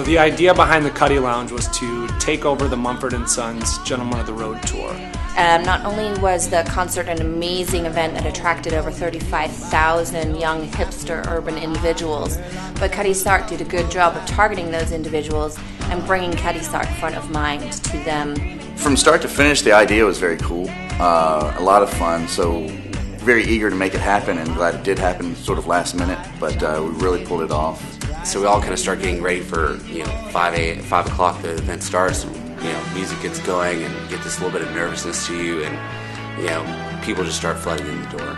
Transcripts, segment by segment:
the idea behind the Cutty Lounge was to take over the Mumford & Sons Gentlemen of the Road tour. Not only was the concert an amazing event that attracted over 35,000 young hipster urban individuals, but Cutty Sark did a good job of targeting those individuals and bringing Cutty Sark front of mind to them. From start to finish, the idea was very cool, a lot of fun, so very eager to make it happen, and glad it did happen sort of last minute, but we really pulled it off. So we all kind of start getting ready for 5 o'clock. The event starts, and music gets going, and you get this little bit of nervousness to you, and people just start flooding in the door.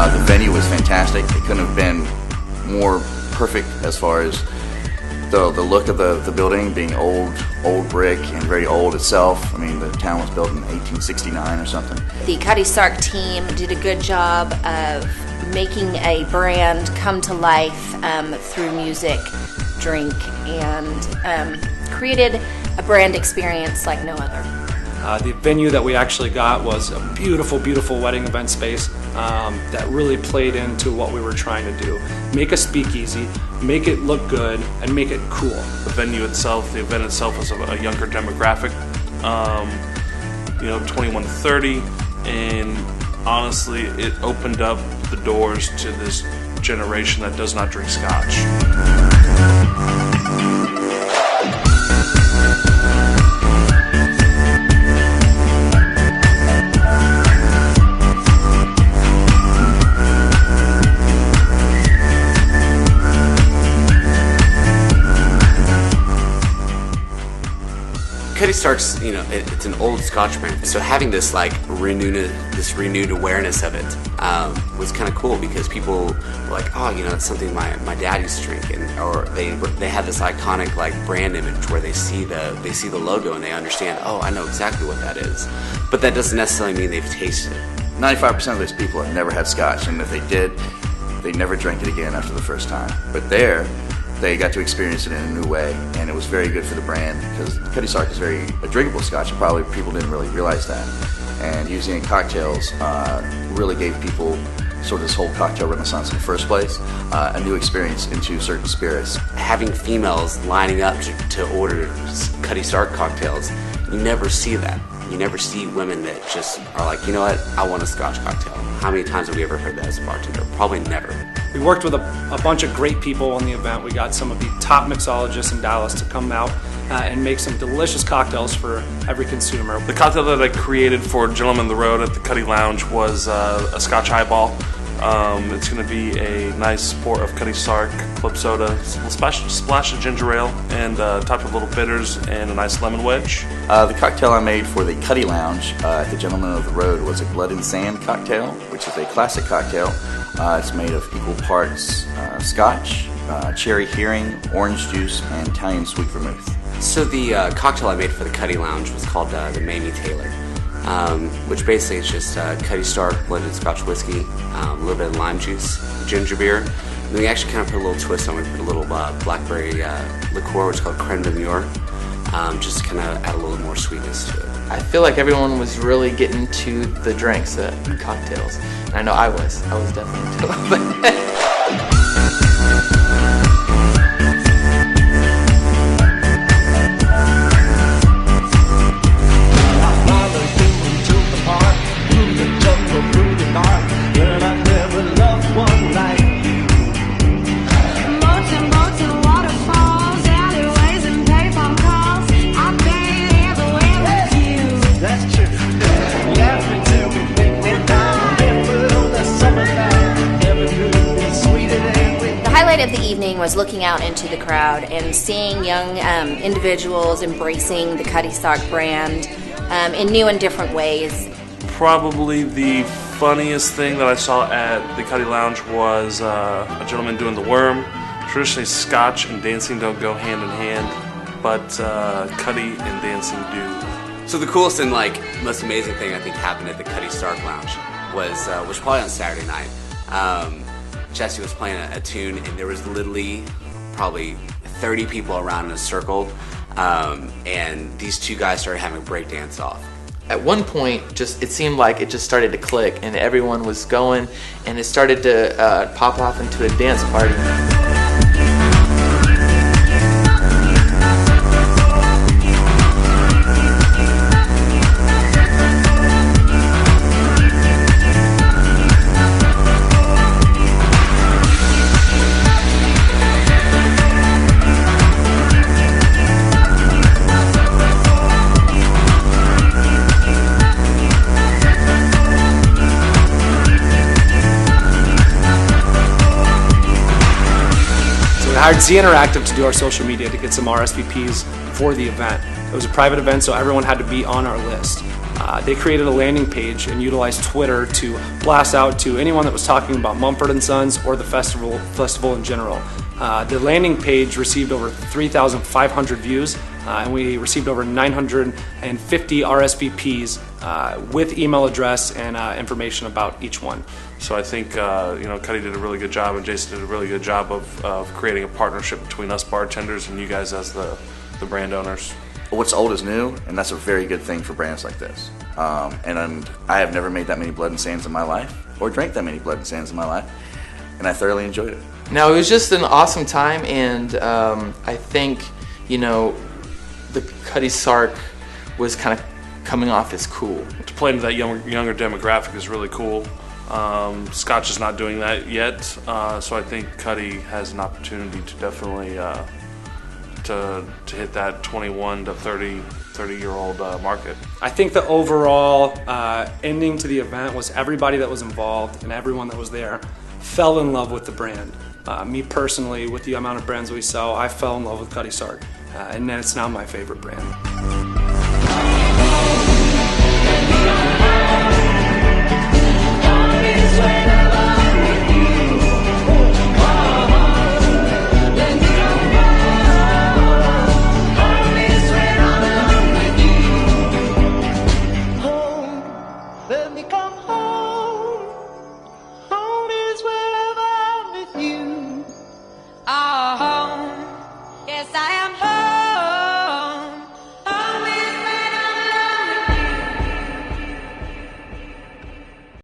The venue was fantastic. It couldn't have been more perfect as far as the look of the building being old brick and very old itself. I mean, the town was built in 1869 or something. The Cutty Sark team did a good job of making a brand come to life through music, drink, and created a brand experience like no other. The venue that we actually got was a beautiful, beautiful wedding event space that really played into what we were trying to do. Make a speakeasy, make it look good, and make it cool. The venue itself, the event itself was a younger demographic, 21 to 30, and honestly, it opened up the doors to this generation that does not drink Scotch. Cutty Sark's, it's an old Scotch brand, so having this renewed awareness of it was kind of cool, because people were like, oh, that's something my dad used to drink, or they had this iconic brand image where they see the logo and they understand, oh, I know exactly what that is, but that doesn't necessarily mean they've tasted it. 95% of those people have never had Scotch, and if they did, they never drank it again after the first time. But they got to experience it in a new way, and it was very good for the brand, because Cutty Sark is a drinkable Scotch, and probably people didn't really realize that. And using it in cocktails really gave people sort of this whole cocktail renaissance in the first place, a new experience into certain spirits. Having females lining up to order Cutty Sark cocktails, you never see that. You never see women that just are like, you know what, I want a Scotch cocktail. How many times have we ever heard that as a bartender? Probably never. We worked with a bunch of great people on the event. We got some of the top mixologists in Dallas to come out and make some delicious cocktails for every consumer. The cocktail that I created for Gentlemen of the Road at the Cutty Lounge was a Scotch highball. It's going to be a nice pour of Cutty Sark, club soda, a splash of ginger ale, and topped with little bitters and a nice lemon wedge. The cocktail I made for the Cutty Lounge at the Gentlemen of the Road was a Blood and Sand cocktail, which is a classic cocktail. It's made of equal parts Scotch, cherry hearing, orange juice, and Italian sweet vermouth. So the cocktail I made for the Cutty Lounge was called the Mamie Taylor, which basically is just Cutty Sark blended Scotch whiskey, a little bit of lime juice, ginger beer. And then we actually kind of put a little twist on it. We put a little blackberry liqueur, which is called creme de mure, just to kind of add a little more sweetness to it. I feel like everyone was really getting to the drinks, the cocktails. And I know I was definitely doing it. Of the evening was looking out into the crowd and seeing young individuals embracing the Cutty Sark brand in new and different ways. Probably the funniest thing that I saw at the Cutty Lounge was a gentleman doing the worm. Traditionally, Scotch and dancing don't go hand in hand, but Cutty and dancing do. So the coolest and like most amazing thing I think happened at the Cutty Sark Lounge was probably on Saturday night. Jesse was playing a tune, and there was literally probably 30 people around in a circle, and these two guys started having a break dance off. At one point, it seemed like it just started to click, and everyone was going, and it started to pop off into a dance party. I hired Z Interactive to do our social media to get some RSVPs for the event. It was a private event, so everyone had to be on our list. They created a landing page and utilized Twitter to blast out to anyone that was talking about Mumford & Sons or the festival in general. The landing page received over 3,500 views, and we received over 950 RSVPs with email address and information about each one. So I think Cutty did a really good job, and Jason did a really good job of creating a partnership between us bartenders and you guys as the brand owners. What's old is new, and that's a very good thing for brands like this. And I have never made that many Blood and Sands in my life, or drank that many Blood and Sands in my life, and I thoroughly enjoyed it. Now, it was just an awesome time, and I think, the Cutty Sark was kind of coming off as cool. To play into that younger demographic is really cool. Scotch is not doing that yet, so I think Cutty has an opportunity to definitely to hit that 21 to 30-year-old market. I think the overall ending to the event was everybody that was involved and everyone that was there fell in love with the brand. Me personally, with the amount of brands we sell, I fell in love with Cutty Sark, and it's now my favorite brand.